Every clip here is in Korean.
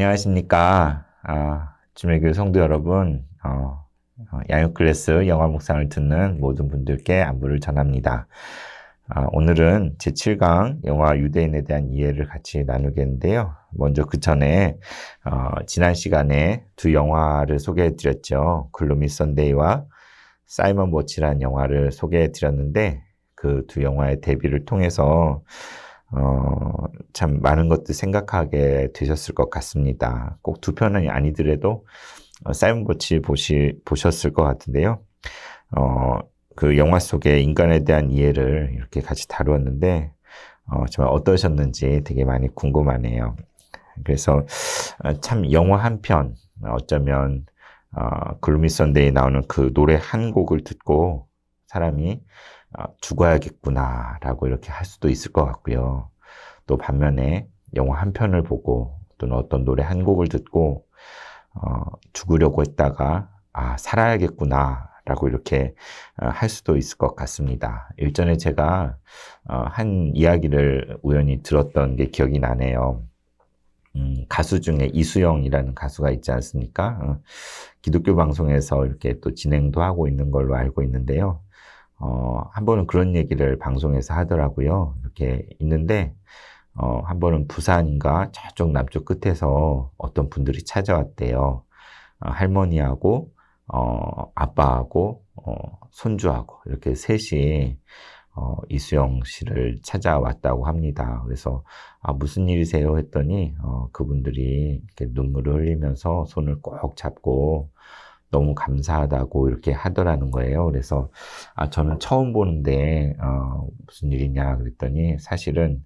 안녕하십니까. 주일교회 성도 여러분, 양육 클래스 영화 묵상을 듣는 모든 분들께 안부를 전합니다. 오늘은 제7강 영화 유대인에 대한 이해를 같이 나누겠는데요. 먼저 그 전에, 지난 시간에 두 영화를 소개해 드렸죠. 글루미 선데이와 사이먼 버치라는 영화를 소개해 드렸는데, 그 두 영화의 대비를 통해서 참 많은 것들 생각하게 되셨을 것 같습니다. 꼭 두 편은 아니더라도 사이먼 버치 보셨을 것 같은데요. 그 영화 속의 인간에 대한 이해를 이렇게 같이 다루었는데 정말 어떠셨는지 되게 많이 궁금하네요. 그래서 참 영화 한 편, 어쩌면 글루미 선데이에 나오는 그 노래 한 곡을 듣고 사람이 죽어야겠구나라고 이렇게 할 수도 있을 것 같고요. 또 반면에 영화 한 편을 보고 또는 어떤 노래 한 곡을 듣고 죽으려고 했다가 살아야겠구나라고 이렇게 할 수도 있을 것 같습니다. 일전에 제가 한 이야기를 우연히 들었던 게 기억이 나네요. 가수 중에 이수영이라는 가수가 있지 않습니까? 기독교 방송에서 이렇게 또 진행도 하고 있는 걸로 알고 있는데요. 한 번은 그런 얘기를 방송에서 하더라고요. 이렇게 있는데, 한 번은 부산인가 저쪽 남쪽 끝에서 어떤 분들이 찾아왔대요. 할머니하고, 아빠하고, 손주하고, 이렇게 셋이, 이수영 씨를 찾아왔다고 합니다. 그래서, 무슨 일이세요? 했더니, 그분들이 이렇게 눈물을 흘리면서 손을 꼭 잡고, 너무 감사하다고 이렇게 하더라는 거예요. 그래서 저는 처음 보는데 무슨 일이냐 그랬더니 사실은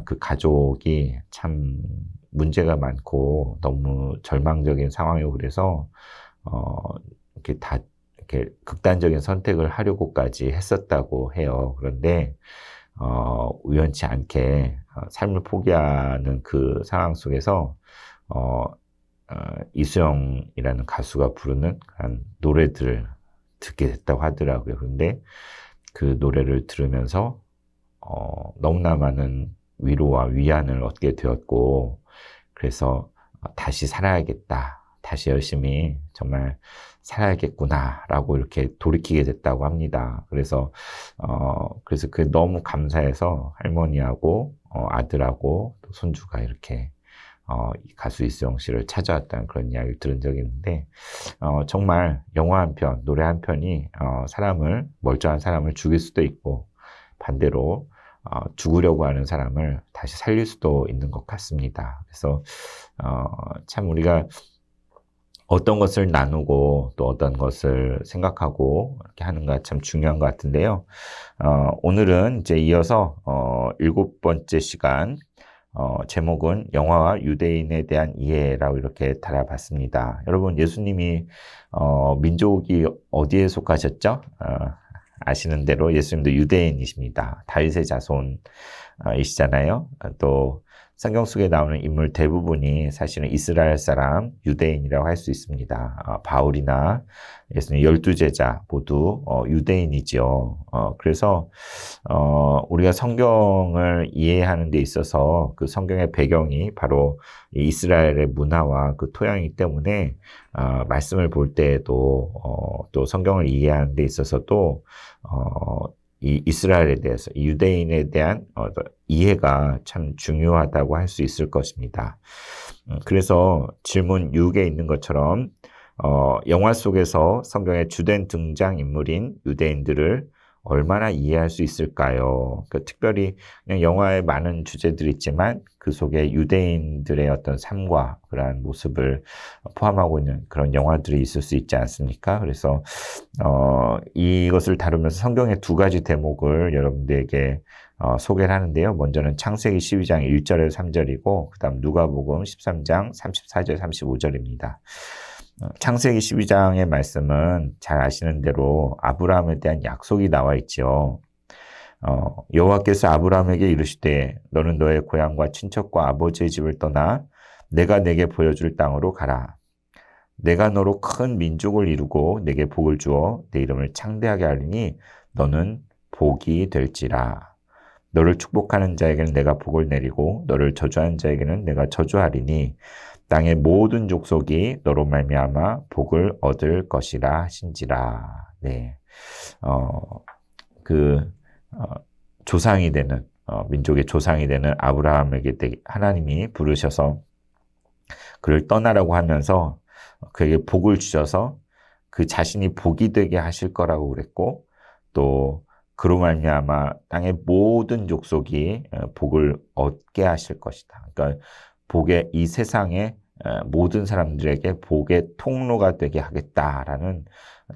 그 가족이 참 문제가 많고 너무 절망적인 상황이고 그래서 이렇게 다 이렇게 극단적인 선택을 하려고까지 했었다고 해요. 그런데 우연치 않게 삶을 포기하는 그 상황 속에서 이수영이라는 가수가 부르는 그런 노래들을 듣게 됐다고 하더라고요. 그런데 그 노래를 들으면서 너무나 많은 위로와 위안을 얻게 되었고, 그래서 다시 살아야겠다, 다시 열심히 정말 살아야겠구나라고 이렇게 돌이키게 됐다고 합니다. 그래서 그게 너무 감사해서 할머니하고 아들하고 또 손주가 이렇게 이 가수 이수영 씨를 찾아왔다는 그런 이야기를 들은 적이 있는데, 정말 영화 한 편, 노래 한 편이, 멀쩡한 사람을 죽일 수도 있고, 반대로, 죽으려고 하는 사람을 다시 살릴 수도 있는 것 같습니다. 그래서, 참 우리가 어떤 것을 나누고 또 어떤 것을 생각하고 이렇게 하는가 참 중요한 것 같은데요. 오늘은 이제 이어서, 7번째 시간, 제목은 영화와 유대인에 대한 이해라고 이렇게 달아봤습니다. 여러분, 예수님이, 민족이 어디에 속하셨죠? 아시는 대로 예수님도 유대인이십니다. 다윗의 자손이시잖아요. 또, 성경 속에 나오는 인물 대부분이 사실은 이스라엘 사람, 유대인이라고 할 수 있습니다. 바울이나 예수님 12제자 모두 유대인이지요. 그래서 우리가 성경을 이해하는 데 있어서 그 성경의 배경이 바로 이스라엘의 문화와 그 토양이기 때문에 말씀을 볼 때에도 또 성경을 이해하는 데 있어서도 이 이스라엘에 대해서, 유대인에 대한 이해가 참 중요하다고 할 수 있을 것입니다. 그래서 질문 6에 있는 것처럼 영화 속에서 성경의 주된 등장인물인 유대인들을 얼마나 이해할 수 있을까요? 특별히 그냥 영화에 많은 주제들이 있지만 그 속에 유대인들의 어떤 삶과 그러한 모습을 포함하고 있는 그런 영화들이 있을 수 있지 않습니까? 그래서 이것을 다루면서 성경의 두 가지 대목을 여러분들에게 소개를 하는데요. 먼저는 창세기 12장 1절에서 3절이고 그 다음 누가복음 13장 34절 35절입니다. 창세기 12장의 말씀은 잘 아시는 대로 아브라함에 대한 약속이 나와 있죠. 여호와께서 아브라함에게 이르시되 너는 너의 고향과 친척과 아버지의 집을 떠나 내가 내게 보여줄 땅으로 가라. 내가 너로 큰 민족을 이루고 내게 복을 주어 내 이름을 창대하게 하리니 너는 복이 될지라. 너를 축복하는 자에게는 내가 복을 내리고 너를 저주하는 자에게는 내가 저주하리니 땅의 모든 족속이 너로 말미암아 복을 얻을 것이라 하신지라. 네. 그 조상이 되는 민족의 조상이 되는 아브라함에게 하나님이 부르셔서 그를 떠나라고 하면서 그에게 복을 주셔서 그 자신이 복이 되게 하실 거라고 그랬고, 또 그로 말미암아 땅의 모든 족속이 복을 얻게 하실 것이다. 그러니까 복의 이 세상의 모든 사람들에게 복의 통로가 되게 하겠다라는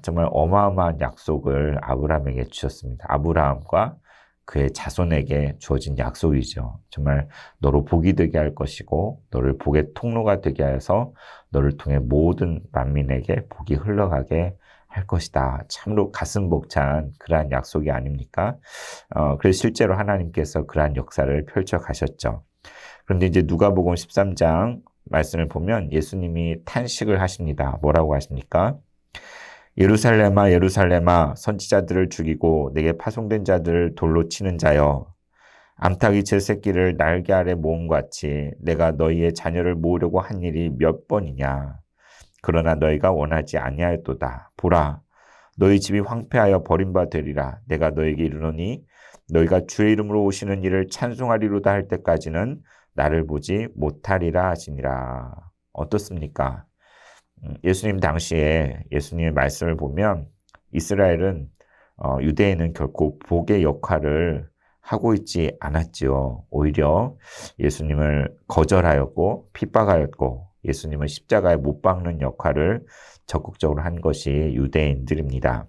정말 어마어마한 약속을 아브라함에게 주셨습니다. 아브라함과 그의 자손에게 주어진 약속이죠. 정말 너로 복이 되게 할 것이고 너를 복의 통로가 되게 하여서 너를 통해 모든 만민에게 복이 흘러가게 할 것이다. 참으로 가슴 벅찬 그러한 약속이 아닙니까? 그래서 실제로 하나님께서 그러한 역사를 펼쳐 가셨죠. 그런데 이제 누가복음 13장 말씀을 보면 예수님이 탄식을 하십니다. 뭐라고 하십니까? 예루살렘아 예루살렘아 선지자들을 죽이고 내게 파송된 자들을 돌로 치는 자여, 암탉이 제 새끼를 날개 아래 모음같이 내가 너희의 자녀를 모으려고 한 일이 몇 번이냐. 그러나 너희가 원하지 아니하였도다. 보라, 너희 집이 황폐하여 버림바 되리라. 내가 너희에게 이르노니 너희가 주의 이름으로 오시는 이를 찬송하리로다 할 때까지는 나를 보지 못하리라 하시니라. 어떻습니까? 예수님 당시에 예수님의 말씀을 보면 이스라엘은 유대인은 결코 복의 역할을 하고 있지 않았지요. 오히려 예수님을 거절하였고 핍박하였고 예수님을 십자가에 못 박는 역할을 적극적으로 한 것이 유대인들입니다.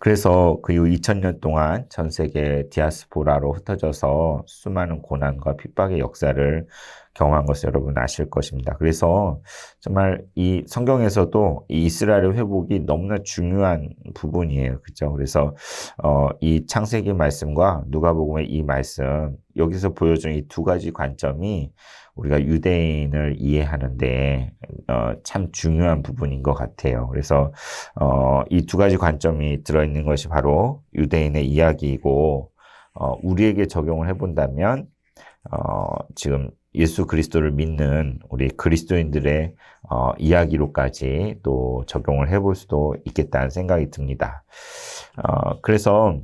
그래서 그 이후 2000년 동안 전 세계 디아스포라로 흩어져서 수많은 고난과 핍박의 역사를 경험한 것을 여러분 아실 것입니다. 그래서 정말 이 성경에서도 이 이스라엘의 회복이 너무나 중요한 부분이에요. 그죠? 그래서 이 창세기 말씀과 누가복음의 이 말씀, 여기서 보여준 이 두 가지 관점이 우리가 유대인을 이해하는데 참 중요한 부분인 것 같아요. 그래서 이 두 가지 관점이 들어있는 것이 바로 유대인의 이야기이고, 우리에게 적용을 해본다면 지금 예수 그리스도를 믿는 우리 그리스도인들의 이야기로까지 또 적용을 해볼 수도 있겠다는 생각이 듭니다. 그래서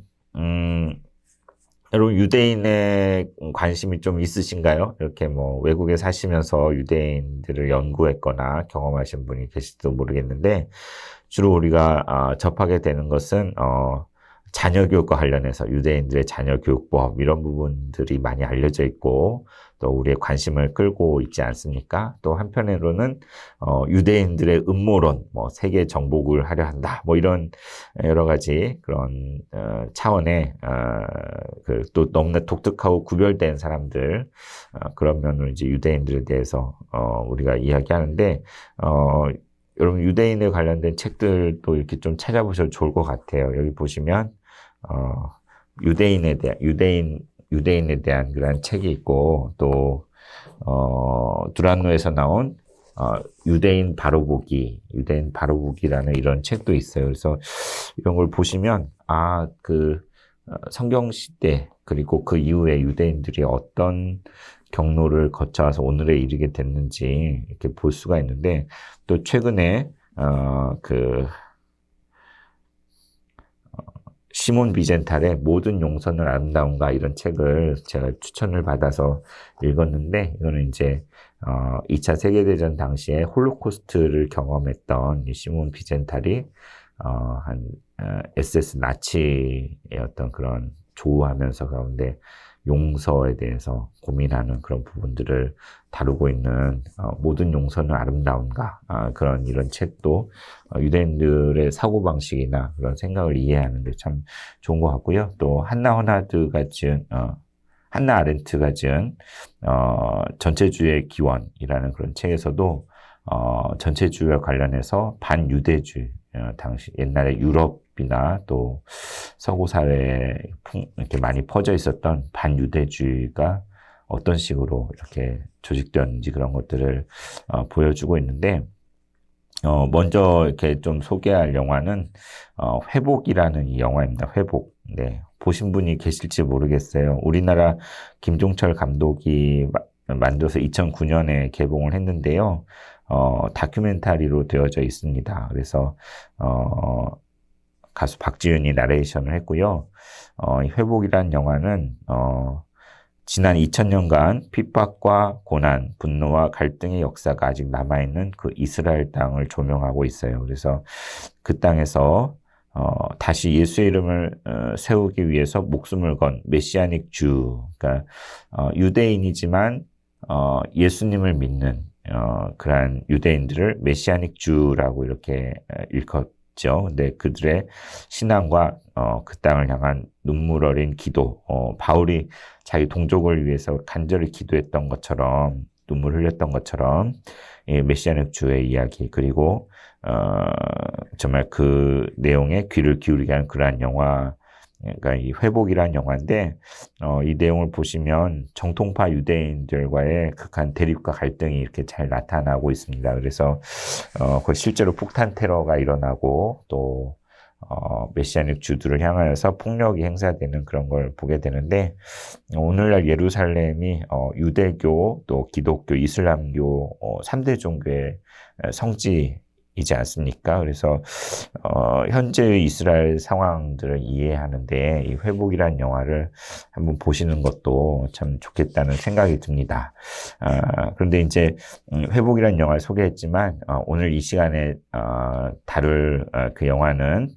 여러분 유대인의 관심이 좀 있으신가요? 이렇게 뭐 외국에 사시면서 유대인들을 연구했거나 경험하신 분이 계실지도 모르겠는데, 주로 우리가 접하게 되는 것은 자녀 교육과 관련해서 유대인들의 자녀 교육법 이런 부분들이 많이 알려져 있고 또 우리의 관심을 끌고 있지 않습니까? 또 한편으로는 유대인들의 음모론, 뭐 세계 정복을 하려 한다, 뭐 이런 여러 가지 그런 차원의 또 너무나 독특하고 구별된 사람들, 그런 면으로 이제 유대인들에 대해서 우리가 이야기하는데, 여러분 유대인에 관련된 책들도 이렇게 좀 찾아보셔도 좋을 것 같아요. 여기 보시면 유대인에 대한 그런 책이 있고, 또 두란노에서 나온 유대인 바로보기라는 이런 책도 있어요. 그래서 이런 걸 보시면 성경 시대 그리고 그 이후에 유대인들이 어떤 경로를 거쳐서 오늘에 이르게 됐는지 이렇게 볼 수가 있는데, 또 최근에 시몬 비젠탈의 모든 용서는 아름다운가 이런 책을 제가 추천을 받아서 읽었는데, 이거는 이제 2차 세계대전 당시에 홀로코스트를 경험했던 이 시몬 비젠탈이 SS 나치의 어떤 그런 조우하면서 가운데 용서에 대해서 고민하는 그런 부분들을 다루고 있는 모든 용서는 아름다운가, 그런 이런 책도 유대인들의 사고방식이나 그런 생각을 이해하는 데 참 좋은 것 같고요. 또 한나 아렌트가 지은 전체주의의 기원이라는 그런 책에서도 전체주의와 관련해서 반유대주의, 당시 옛날에 유럽이나 또 서구 사회에 이렇게 많이 퍼져 있었던 반유대주의가 어떤 식으로 이렇게 조직되었는지 그런 것들을 보여주고 있는데, 먼저 이렇게 좀 소개할 영화는 회복이라는 이 영화입니다. 회복. 네. 보신 분이 계실지 모르겠어요. 우리나라 김종철 감독이 만들어서 2009년에 개봉을 했는데요. 다큐멘터리로 되어져 있습니다. 그래서 가수 박지윤이 나레이션을 했고요. 이 회복이란 영화는 지난 2000년간 핍박과 고난, 분노와 갈등의 역사가 아직 남아있는 그 이스라엘 땅을 조명하고 있어요. 그래서 그 땅에서 다시 예수의 이름을 세우기 위해서 목숨을 건 메시아닉 주, 그러니까 유대인이지만 예수님을 믿는 그러한 유대인들을 메시아닉 주라고 이렇게 일컫죠. 근데 그들의 신앙과 그 땅을 향한 눈물 어린 기도, 바울이 자기 동족을 위해서 간절히 기도했던 것처럼, 눈물 흘렸던 것처럼, 이 메시아닉 주의 이야기, 그리고 정말 그 내용에 귀를 기울이게 하는 그러한 영화, 그러니까 이 회복이란 영화인데, 이 내용을 보시면 정통파 유대인들과의 극한 대립과 갈등이 이렇게 잘 나타나고 있습니다. 그래서 실제로 폭탄 테러가 일어나고 또 메시아닉 주들을 향하여서 폭력이 행사되는 그런 걸 보게 되는데, 오늘날 예루살렘이 유대교, 또 기독교, 이슬람교 3대 종교의 성지이지 않습니까? 그래서 현재의 이스라엘 상황들을 이해하는데 이 회복이란 영화를 한번 보시는 것도 참 좋겠다는 생각이 듭니다. 그런데 이제 회복이란 영화를 소개했지만 오늘 이 시간에 다룰 그 영화는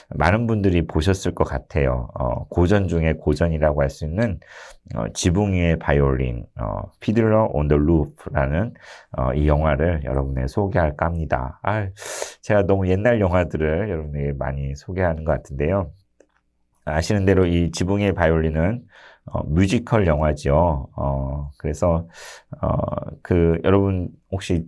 많은 분들이 보셨을 것 같아요. 고전 중에 고전이라고 할 수 있는 지붕 위의 바이올린, 피들러 온 더 루프라는 이 영화를 여러분에 소개할까 합니다. 제가 너무 옛날 영화들을 여러분에게 많이 소개하는 것 같은데요. 아시는 대로 이 지붕 위의 바이올린은 뮤지컬 영화죠. 그래서 여러분 혹시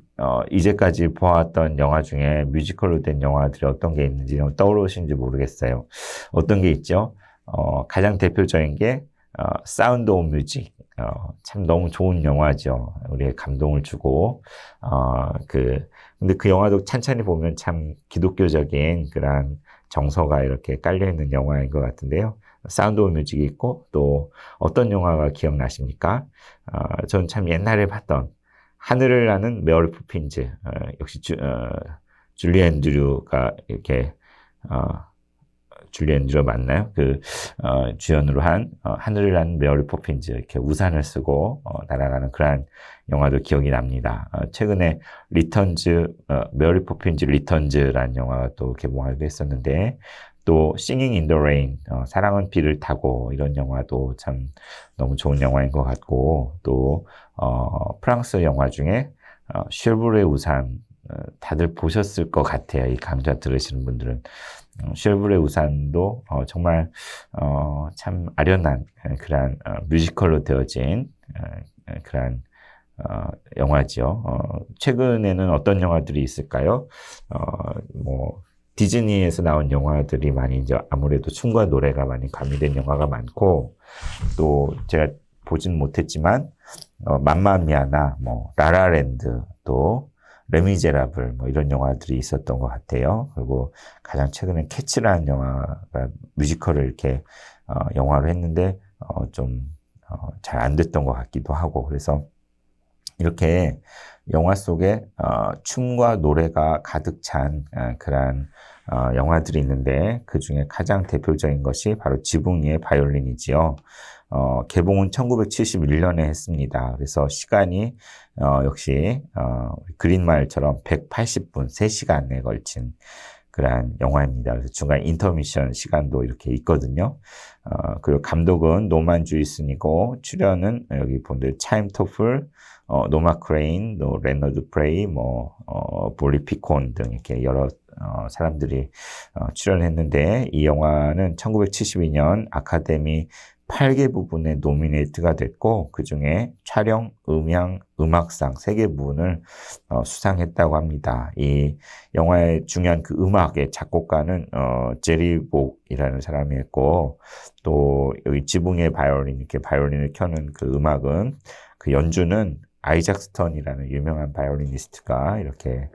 이제까지 보았던 영화 중에 뮤지컬로 된 영화들이 어떤 게 있는지 떠오르시는지 모르겠어요. 어떤 게 있죠? 가장 대표적인 게 사운드 오브 뮤직. 참 너무 좋은 영화죠. 우리의 감동을 주고, 근데 그 영화도 찬찬히 보면 참 기독교적인 그런 정서가 이렇게 깔려있는 영화인 것 같은데요. 사운드 오브 뮤직이 있고, 또 어떤 영화가 기억나십니까? 전 참 옛날에 봤던 하늘을 나는 메어리 포핀즈. 역시 줄리 앤드류가 이렇게, 줄리 앤드류 맞나요? 주연으로 한 하늘을 나는 메어리 포핀즈, 이렇게 우산을 쓰고 날아가는 그러한 영화도 기억이 납니다. 최근에 메어리 포핀즈 리턴즈라는 영화가 또 개봉하기도 했었는데, 또 Singing in the Rain, 사랑은 비를 타고, 이런 영화도 참 너무 좋은 영화인 것 같고, 또 프랑스 영화 중에 쉐브레 우산, 다들 보셨을 것 같아요. 이 강좌 들으시는 분들은. 쉐브레 우산도 정말 참 아련한 그런 뮤지컬로 되어진 그런 영화죠. 최근에는 어떤 영화들이 있을까요? 디즈니에서 나온 영화들이 많이 이제 아무래도 춤과 노래가 많이 가미된 영화가 많고, 또 제가 보진 못했지만 맘마미아나 라라랜드, 또 레미제라블 이런 영화들이 있었던 것 같아요. 그리고 가장 최근에 캐치라는 영화가 뮤지컬을 이렇게 영화로 했는데 좀 잘 안 됐던 것 같기도 하고, 그래서 이렇게 영화 속에 춤과 노래가 가득 찬 그런 영화들이 있는데, 그 중에 가장 대표적인 것이 바로 지붕 위의 바이올린이지요. 개봉은 1971년에 했습니다. 그래서 시간이 역시 그린마일처럼 180분, 3시간에 걸친 그러한 영화입니다. 그래서 중간 인터미션 시간도 이렇게 있거든요. 그리고 감독은 노만 주이슨이고, 출연은 여기 본드 차임 토플, 노마 크레인, 레너드 프레이, 볼리 피콘 등 이렇게 여러 사람들이 출연했는데, 이 영화는 1972년 아카데미 8개 부분에 노미네이트가 됐고, 그 중에 촬영, 음향, 음악상 3개 부분을 수상했다고 합니다. 이 영화의 중요한 그 음악의 작곡가는 제리 복이라는 사람이 했고, 또 여기 지붕의 바이올린, 이렇게 바이올린을 켜는 그 음악은, 그 연주는 아이작 스턴이라는 유명한 바이올리니스트가 이렇게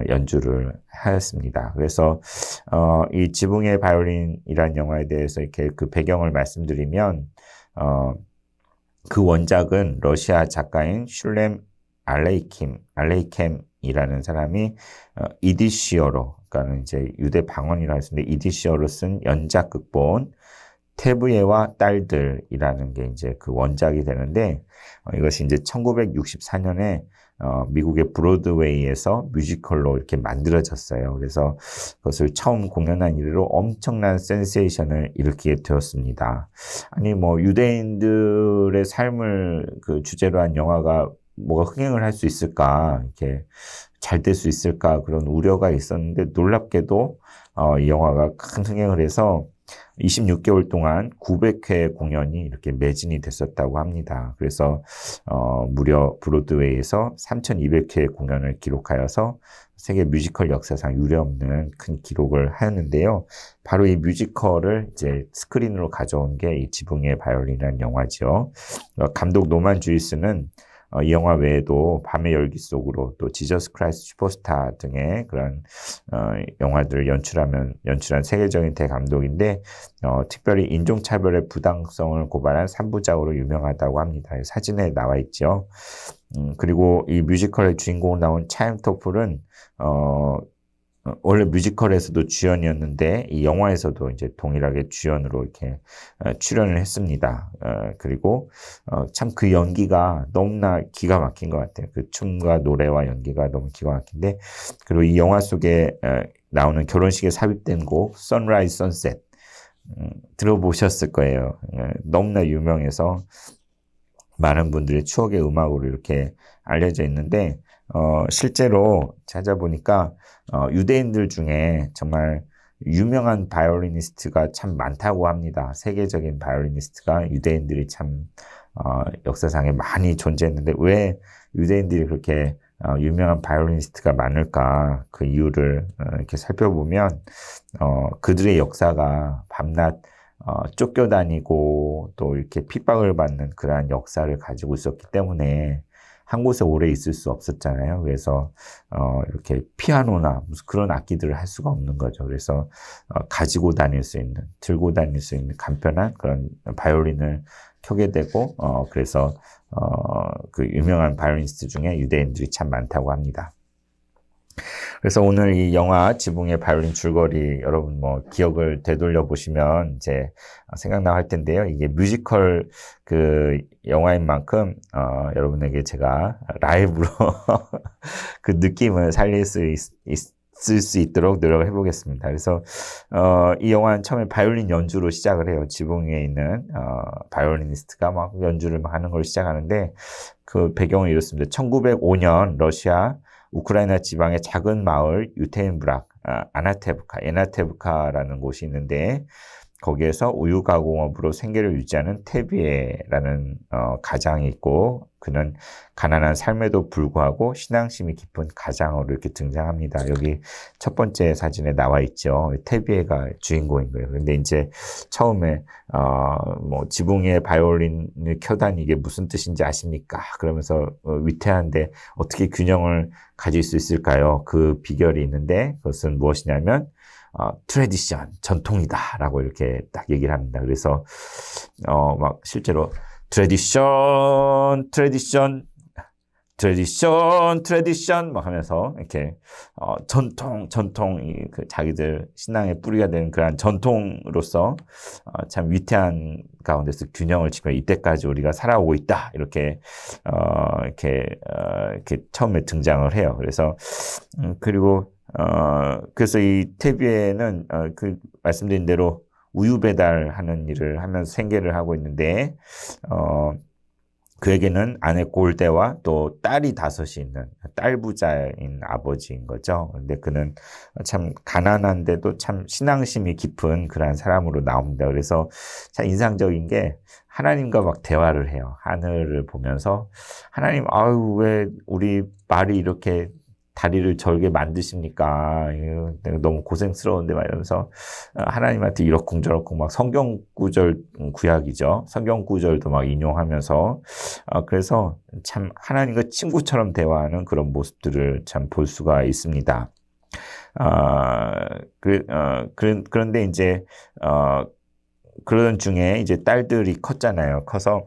연주를 하였습니다. 그래서 이 지붕의 바이올린이라는 영화에 대해서 이렇게 그 배경을 말씀드리면, 그 원작은 러시아 작가인 슐렘 알레이켐이라는 사람이 이디시어로, 그러니까 이제 유대 방언이라 했는데 이디시어로 쓴 연작 극본 테브예와 딸들이라는 게 이제 그 원작이 되는데, 이것이 이제 1964년에 미국의 브로드웨이에서 뮤지컬로 이렇게 만들어졌어요. 그래서 그것을 처음 공연한 이후로 엄청난 센세이션을 일으키게 되었습니다. 아니, 뭐, 유대인들의 삶을 그 주제로 한 영화가 뭐가 흥행을 할 수 있을까, 이렇게 잘 될 수 있을까, 그런 우려가 있었는데, 놀랍게도, 이 영화가 큰 흥행을 해서 26개월 동안 900회 공연이 이렇게 매진이 됐었다고 합니다. 그래서 무려 브로드웨이에서 3,200회 공연을 기록하여서 세계 뮤지컬 역사상 유례없는 큰 기록을 하였는데요. 바로 이 뮤지컬을 이제 스크린으로 가져온 게 이 지붕의 바이올린이라는 영화죠. 감독 노만 주이스는 이 영화 외에도 밤의 열기 속으로 또 지저스 크라이스트 슈퍼스타 등의 그런 영화들을 연출한 세계적인 대감독인데 특별히 인종차별의 부당성을 고발한 3부작으로 유명하다고 합니다. 사진에 나와 있죠. 그리고 이 뮤지컬의 주인공으로 나온 차임 토플은 원래 뮤지컬에서도 주연이었는데 이 영화에서도 이제 동일하게 주연으로 이렇게 출연을 했습니다. 그리고 참 그 연기가 너무나 기가 막힌 것 같아요. 그 춤과 노래와 연기가 너무 기가 막힌데, 그리고 이 영화 속에 나오는 결혼식에 삽입된 곡 Sunrise Sunset 들어보셨을 거예요. 너무나 유명해서 많은 분들의 추억의 음악으로 이렇게 알려져 있는데, 실제로 찾아보니까, 유대인들 중에 정말 유명한 바이올리니스트가 참 많다고 합니다. 세계적인 바이올리니스트가 유대인들이 참, 역사상에 많이 존재했는데, 왜 유대인들이 그렇게 유명한 바이올리니스트가 많을까? 그 이유를 이렇게 살펴보면, 그들의 역사가 밤낮 쫓겨다니고 또 이렇게 핍박을 받는 그러한 역사를 가지고 있었기 때문에 한 곳에 오래 있을 수 없었잖아요. 그래서 이렇게 피아노나 무슨 그런 악기들을 할 수가 없는 거죠. 그래서 가지고 다닐 수 있는, 들고 다닐 수 있는 간편한 그런 바이올린을 켜게 되고 그래서 그 유명한 바이올리니스트 중에 유대인들이 참 많다고 합니다. 그래서 오늘 이 영화 지붕의 바이올린 줄거리 여러분 뭐 기억을 되돌려 보시면 이제 생각나 할 텐데요. 이게 뮤지컬 그 영화인 만큼 여러분에게 제가 라이브로 그 느낌을 살릴 수 있을 수 있도록 노력을 해보겠습니다. 그래서 이 영화는 처음에 바이올린 연주로 시작을 해요. 지붕 위에 있는 바이올리니스트가 막 연주를 하는 걸 시작하는데 그 배경은 이렇습니다. 1905년 러시아 우크라이나 지방의 작은 마을 유테인브락, 에나테브카라는 곳이 있는데 거기에서 우유 가공업으로 생계를 유지하는 테비에라는 가장이 있고 그는 가난한 삶에도 불구하고 신앙심이 깊은 가장으로 이렇게 등장합니다. 여기 첫 번째 사진에 나와 있죠. 테비에가 주인공인 거예요. 그런데 이제 처음에 뭐 지붕 위에 바이올린을 켜다니 이게 무슨 뜻인지 아십니까? 그러면서 위태한데 어떻게 균형을 가질 수 있을까요? 그 비결이 있는데 그것은 무엇이냐면 트레디션, 전통이다라고 이렇게 딱 얘기를 합니다. 그래서 막 실제로 트레디션 막 하면서 이렇게 전통 그 자기들 신앙의 뿌리가 되는 그런 전통으로서 참 위태한 가운데서 균형을 지켜 이때까지 우리가 살아오고 있다 이렇게 이렇게 처음에 등장을 해요. 그래서 그리고 그래서 이 테비에는 그 말씀드린 대로 우유 배달하는 일을 하면서 생계를 하고 있는데 그에게는 아내 골대와 또 딸이 5이 있는 딸 부자인 아버지인 거죠. 근데 그는 참 가난한데도 참 신앙심이 깊은 그런 사람으로 나옵니다. 그래서 참 인상적인 게 하나님과 막 대화를 해요. 하늘을 보면서 하나님, 아유, 왜 우리 말이 이렇게 다리를 절게 만드십니까? 내가 너무 고생스러운데 막 이러면서 하나님한테 이러쿵저러쿵 막 성경 구절 구약이죠. 성경 구절도 막 인용하면서 그래서 참 하나님과 친구처럼 대화하는 그런 모습들을 참 볼 수가 있습니다. 그런데 이제 그러던 중에 이제 딸들이 컸잖아요. 커서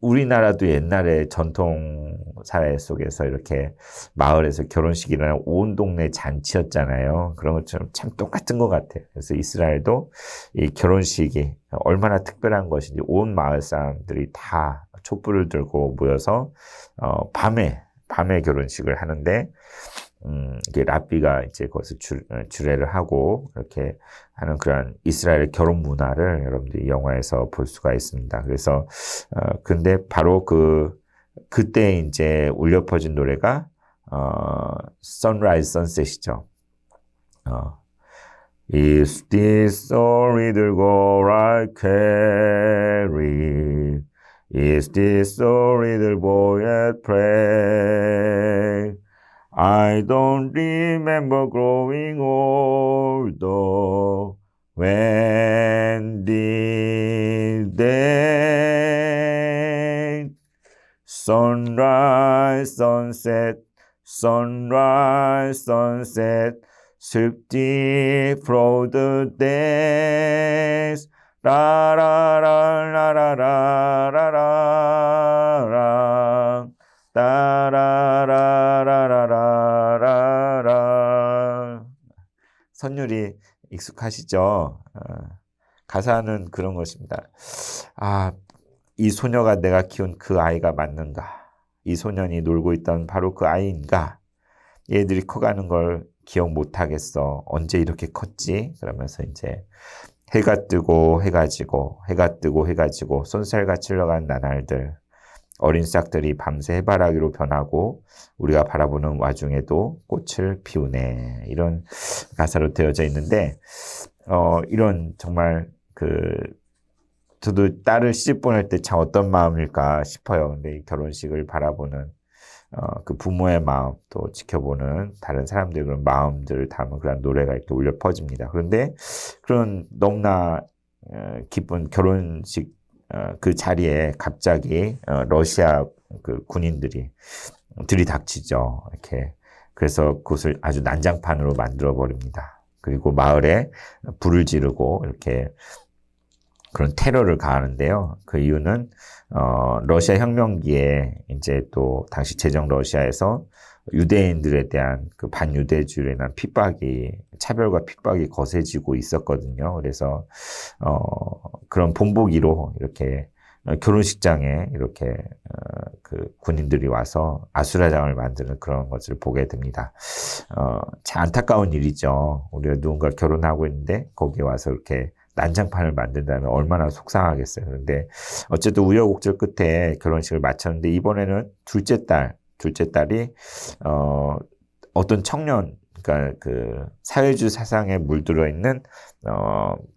우리나라도 옛날에 전통 사회 속에서 이렇게 마을에서 결혼식이라는 온 동네 잔치였잖아요. 그런 것처럼 참 똑같은 것 같아요. 그래서 이스라엘도 이 결혼식이 얼마나 특별한 것인지 온 마을 사람들이 다 촛불을 들고 모여서 밤에 결혼식을 하는데 이게 랍비가 이제 거기서 주례를 하고 이렇게 하는 그런 이스라엘의 결혼 문화를 여러분들이 영화에서 볼 수가 있습니다. 그래서 근데 바로 그때 이제 울려 퍼진 노래가 Sunrise Sunset이죠. Is this story the goal I carry? Is this story the boy at play? I don't remember growing older. When did they? Sunrise, sunset, sunrise, sunset, sweeping through the days. La la la la la la la la. 따라라라라라라. 선율이 익숙하시죠? 가사는 그런 것입니다. 이 소녀가 내가 키운 그 아이가 맞는가? 이 소년이 놀고 있던 바로 그 아이인가? 얘들이 커가는 걸 기억 못하겠어. 언제 이렇게 컸지? 그러면서 이제 해가 뜨고 해가 지고 해가 뜨고 해가 지고 쏜살같이 흘러간 나날들, 어린 싹들이 밤새 해바라기로 변하고 우리가 바라보는 와중에도 꽃을 피우네. 이런 가사로 되어져 있는데 이런 정말 저도 딸을 시집 보낼 때 참 어떤 마음일까 싶어요. 근데 이 결혼식을 바라보는 그 부모의 마음, 또 지켜보는 다른 사람들의 그런 마음들을 담은 그런 노래가 이렇게 울려 퍼집니다. 그런데 그런 너무나 기쁜 결혼식 그 자리에 갑자기 러시아 그 군인들이 들이닥치죠. 이렇게 그래서 그것을 아주 난장판으로 만들어 버립니다. 그리고 마을에 불을 지르고 이렇게 그런 테러를 가하는데요. 그 이유는 러시아 혁명기에 이제 또 당시 제정 러시아에서 유대인들에 대한 그 반유대주의에 대한 핍박이, 차별과 핍박이 거세지고 있었거든요. 그래서 그런 본보기로 이렇게 결혼식장에 이렇게 그 군인들이 와서 아수라장을 만드는 그런 것을 보게 됩니다. 참 안타까운 일이죠. 우리가 누군가 결혼하고 있는데 거기에 와서 이렇게 난장판을 만든다면 얼마나 속상하겠어요. 그런데 어쨌든 우여곡절 끝에 결혼식을 마쳤는데 이번에는 둘째 딸이 어떤 청년, 그러니까 그 사회주의 사상에 물들어 있는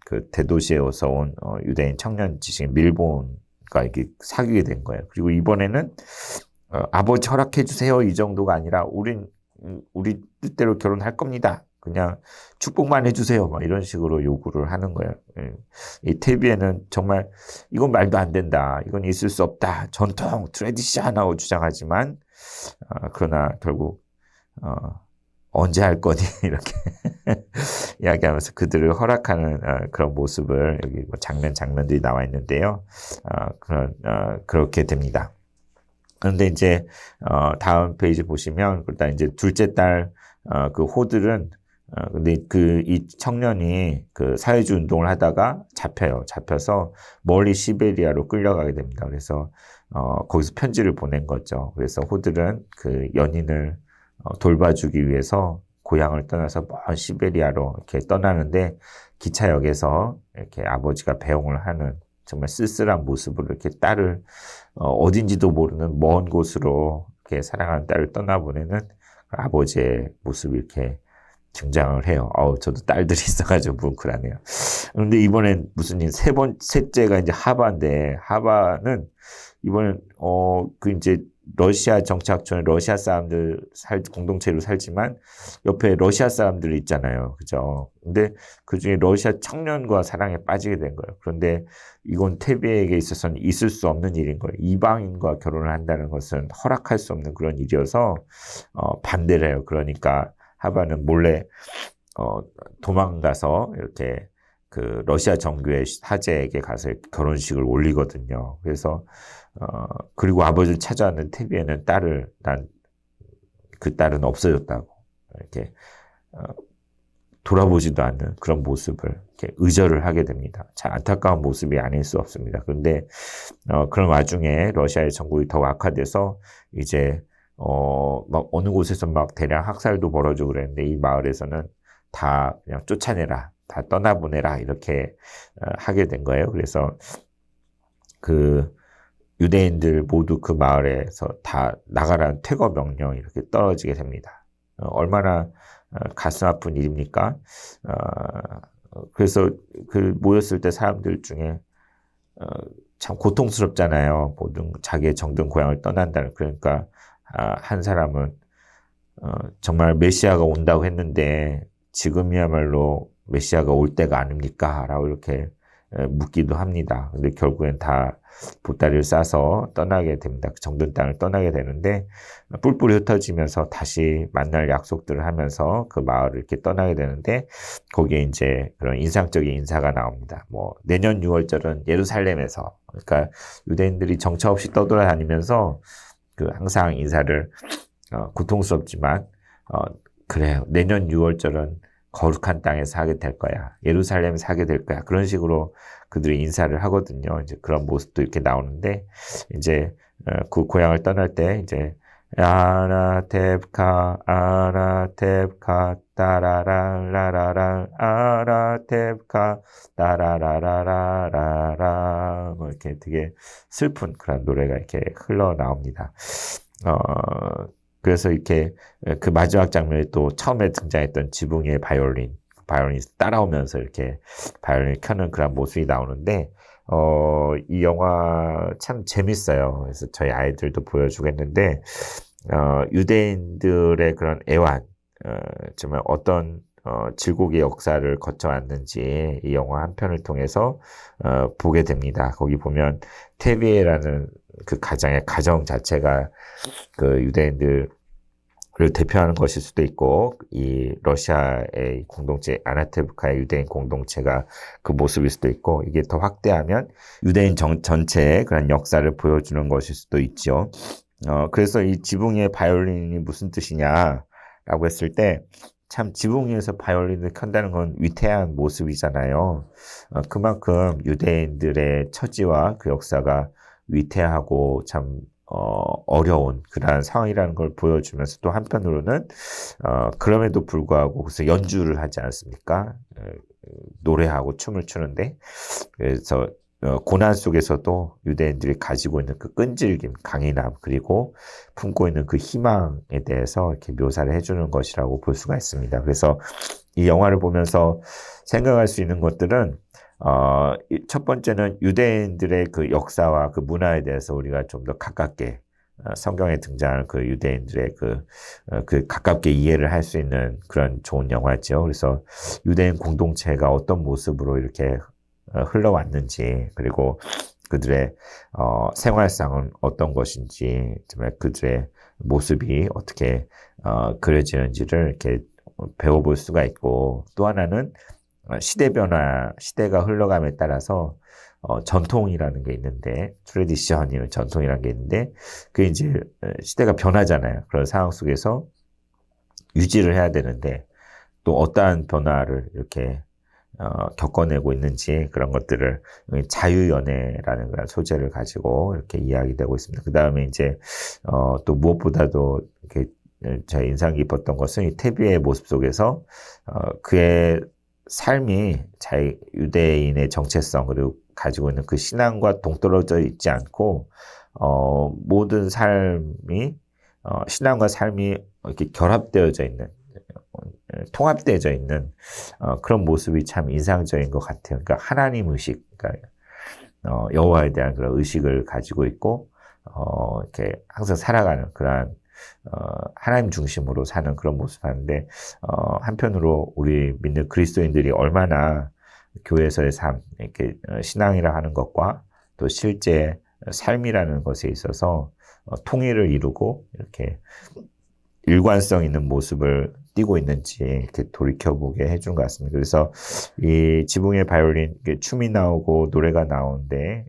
그 대도시에서 온 유대인 청년 지식 밀본과 이렇게 사귀게 된 거예요. 그리고 이번에는 아버지 허락해 주세요 이 정도가 아니라 우리 뜻대로 결혼할 겁니다. 그냥 축복만 해주세요. 막 이런 식으로 요구를 하는 거예요. 이 테비에는 정말 이건 말도 안 된다. 이건 있을 수 없다. 전통, 트레디션하고 주장하지만 그러나 결국 언제 할 거니 이렇게 이야기하면서 그들을 허락하는 그런 모습을 여기 뭐 장면들이 나와 있는데요. 그렇게 됩니다. 그런데 이제 다음 페이지 보시면 일단 이제 둘째 딸 그 호들은 근데 이 청년이 그 사회주의 운동을 하다가 잡혀서 멀리 시베리아로 끌려가게 됩니다. 그래서 거기서 편지를 보낸 거죠. 그래서 호들은 그 연인을 돌봐주기 위해서 고향을 떠나서 먼 시베리아로 이렇게 떠나는데 기차역에서 이렇게 아버지가 배웅을 하는 정말 쓸쓸한 모습으로 이렇게 딸을 어딘지도 모르는 먼 곳으로 이렇게 사랑하는 딸을 떠나보내는 아버지의 모습이 이렇게 등장을 해요. 저도 딸들이 있어가지고 뭉클하네요. 그런데 이번엔 무슨 셋째가 이제 하바인데, 하바는 이번엔, 이제 러시아 정착촌에 러시아 사람들 공동체로 살지만 옆에 러시아 사람들이 있잖아요. 그죠? 근데 그 중에 러시아 청년과 사랑에 빠지게 된 거예요. 그런데 이건 테비에게 있어서는 있을 수 없는 일인 거예요. 이방인과 결혼을 한다는 것은 허락할 수 없는 그런 일이어서, 반대를 해요. 그러니까 하바는 몰래, 도망가서 이렇게 그 러시아 정교회 사제에게 가서 결혼식을 올리거든요. 그래서 그리고 아버지를 찾아왔는 태비에는 그 딸은 없어졌다고 이렇게 돌아보지도 않는 그런 모습을 이렇게 의절을 하게 됩니다. 참 안타까운 모습이 아닐 수 없습니다. 그런데 그런 와중에 러시아의 정국이 더 악화돼서 이제 막 어느 곳에서 막 대량 학살도 벌어지고 그랬는데 이 마을에서는 다 그냥 쫓아내라, 다 떠나보내라 이렇게 하게 된 거예요. 그래서 그 유대인들 모두 그 마을에서 다 나가라는 퇴거 명령이 이렇게 떨어지게 됩니다. 얼마나 가슴 아픈 일입니까? 그래서 그 모였을 때 사람들 중에 참 고통스럽잖아요. 모든 자기의 정든 고향을 떠난다는. 그러니까 한 사람은 정말 메시아가 온다고 했는데 지금이야말로 메시아가 올 때가 아닙니까? 라고 이렇게 묻기도 합니다. 근데 결국엔 다 보따리를 싸서 떠나게 됩니다. 정든 땅을 떠나게 되는데 뿔뿔이 흩어지면서 다시 만날 약속들을 하면서 그 마을을 이렇게 떠나게 되는데 거기에 이제 그런 인상적인 인사가 나옵니다. 뭐 내년 6월절은 예루살렘에서, 그러니까 유대인들이 정처 없이 떠돌아다니면서 그 항상 인사를 고통스럽지만 그래요. 내년 6월절은 거룩한 땅에서 하게 될 거야. 예루살렘에서 하게 될 거야. 그런 식으로 그들이 인사를 하거든요. 이제 그런 모습도 이렇게 나오는데, 이제, 그 고향을 떠날 때, 이제, 아라테브카, 따라라라라라, 아라테브카, 따라라라라라, 뭐 이렇게 되게 슬픈 그런 노래가 이렇게 흘러나옵니다. 그래서 이렇게 그 마지막 장면에 또 처음에 등장했던 지붕의 바이올린이 따라오면서 이렇게 바이올린을 켜는 그런 모습이 나오는데, 이 영화 참 재밌어요. 그래서 저희 아이들도 보여주겠는데, 유대인들의 그런 애환, 정말 어떤 질곡의 역사를 거쳐왔는지 이 영화 한 편을 통해서 보게 됩니다. 거기 보면 테비에라는 그 가정 자체가 그 유대인들을 대표하는 것일 수도 있고, 이 러시아의 공동체, 아나테브카의 유대인 공동체가 그 모습일 수도 있고, 이게 더 확대하면 유대인 전체의 그런 역사를 보여주는 것일 수도 있죠. 그래서 이 지붕 위에 바이올린이 무슨 뜻이냐라고 했을 때, 참 지붕 위에서 바이올린을 켠다는 건 위태한 모습이잖아요. 그만큼 유대인들의 처지와 그 역사가 위태하고 참 어려운 그러한 상황이라는 걸 보여주면서 또 한편으로는 그럼에도 불구하고 그래서 연주를 하지 않습니까? 노래하고 춤을 추는데, 그래서 고난 속에서도 유대인들이 가지고 있는 그 끈질김, 강인함, 그리고 품고 있는 그 희망에 대해서 이렇게 묘사를 해주는 것이라고 볼 수가 있습니다. 그래서 이 영화를 보면서 생각할 수 있는 것들은 첫 번째는 유대인들의 그 역사와 그 문화에 대해서 우리가 좀 더 가깝게 성경에 등장하는 그 유대인들의 그 가깝게 이해를 할 수 있는 그런 좋은 영화죠. 그래서 유대인 공동체가 어떤 모습으로 이렇게 흘러왔는지, 그리고 그들의 생활상은 어떤 것인지, 정말 그들의 모습이 어떻게 그려지는지를 이렇게 배워볼 수가 있고, 또 하나는 시대가 흘러감에 따라서 전통이라는 게 있는데, 트레디션이나 전통이라는 게 있는데, 그게 이제 시대가 변하잖아요. 그런 상황 속에서 유지를 해야 되는데, 또 어떠한 변화를 이렇게 겪어내고 있는지, 그런 것들을 자유연애라는 그런 소재를 가지고 이렇게 이야기되고 있습니다. 그 다음에 이제 또 무엇보다도 이렇게 제 인상 깊었던 것은 이 테비의 모습 속에서 그의 삶이 유대인의 정체성, 그리고 가지고 있는 그 신앙과 동떨어져 있지 않고 모든 삶이 신앙과 삶이 이렇게 결합되어져 있는, 통합되어져 있는 그런 모습이 참 인상적인 것 같아요. 그러니까 하나님 의식, 그러니까 여호와에 대한 그런 의식을 가지고 있고 이렇게 항상 살아가는 그러한 하나님 중심으로 사는 그런 모습을 하는데, 한편으로 우리 믿는 그리스도인들이 얼마나 교회에서의 삶, 이렇게 신앙이라 하는 것과 또 실제 삶이라는 것에 있어서 통일을 이루고 이렇게 일관성 있는 모습을 뛰고 있는지 이렇게 돌이켜보게 해준 것 같습니다. 그래서 이 지붕의 바이올린, 춤이 나오고 노래가 나오는데,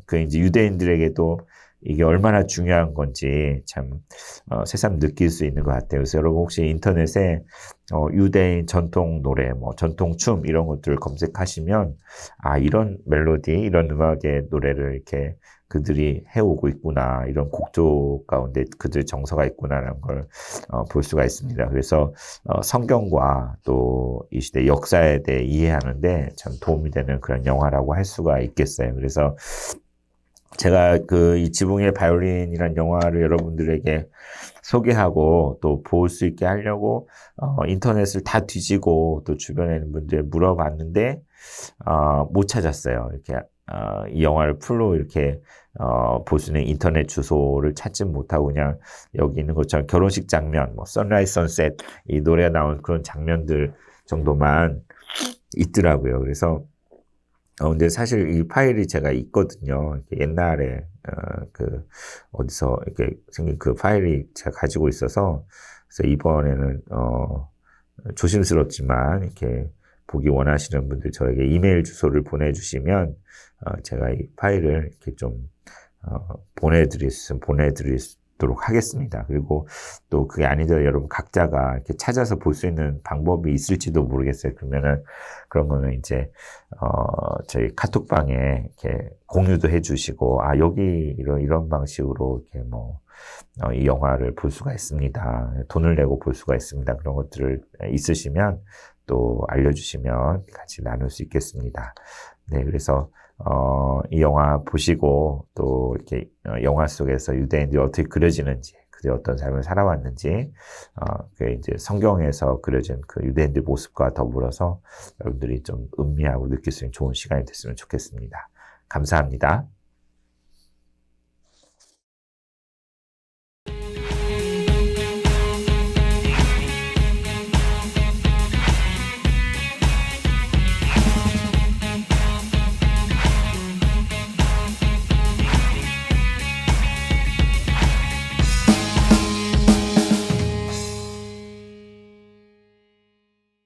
그 이제 유대인들에게도 이게 얼마나 중요한 건지 참 새삼 느낄 수 있는 것 같아요. 그래서 여러분 혹시 인터넷에 유대인 전통 노래, 뭐 전통 춤 이런 것들을 검색하시면 이런 멜로디, 이런 음악의 노래를 이렇게 그들이 해오고 있구나, 이런 곡조 가운데 그들 정서가 있구나라는 걸 볼 수가 있습니다. 그래서 성경과 또 이 시대 역사에 대해 이해하는데 참 도움이 되는 그런 영화라고 할 수가 있겠어요. 그래서 제가 이 지붕의 바이올린이란 영화를 여러분들에게 소개하고 또 볼 수 있게 하려고 인터넷을 다 뒤지고 또 주변에 있는 분들 물어봤는데 못 찾았어요. 이렇게 이 영화를 풀로 이렇게 볼 수 있는 인터넷 주소를 찾지 못하고 그냥 여기 있는 것처럼 결혼식 장면, 뭐 선라이즈 선셋 이 노래가 나온 그런 장면들 정도만 있더라고요. 그래서 근데 사실 이 파일이 제가 있거든요. 옛날에, 어디서 이렇게 생긴 그 파일이 제가 가지고 있어서, 그래서 이번에는, 조심스럽지만, 이렇게 보기 원하시는 분들 저에게 이메일 주소를 보내주시면, 제가 이 파일을 이렇게 좀, 보내드리도록 하겠습니다. 그리고 또 그게 아니더라도 여러분 각자가 이렇게 찾아서 볼 수 있는 방법이 있을지도 모르겠어요. 그러면은 그런 거는 이제 저희 카톡방에 이렇게 공유도 해주시고 여기 이런 방식으로 이렇게 이 영화를 볼 수가 있습니다. 돈을 내고 볼 수가 있습니다. 그런 것들을 있으시면 또 알려주시면 같이 나눌 수 있겠습니다. 네, 그래서 이 영화 보시고 또 이렇게 영화 속에서 유대인들이 어떻게 그려지는지, 그들이 어떤 삶을 살아왔는지, 그 이제 성경에서 그려진 그 유대인들 모습과 더불어서 여러분들이 좀 음미하고 느낄 수 있는 좋은 시간이 됐으면 좋겠습니다. 감사합니다.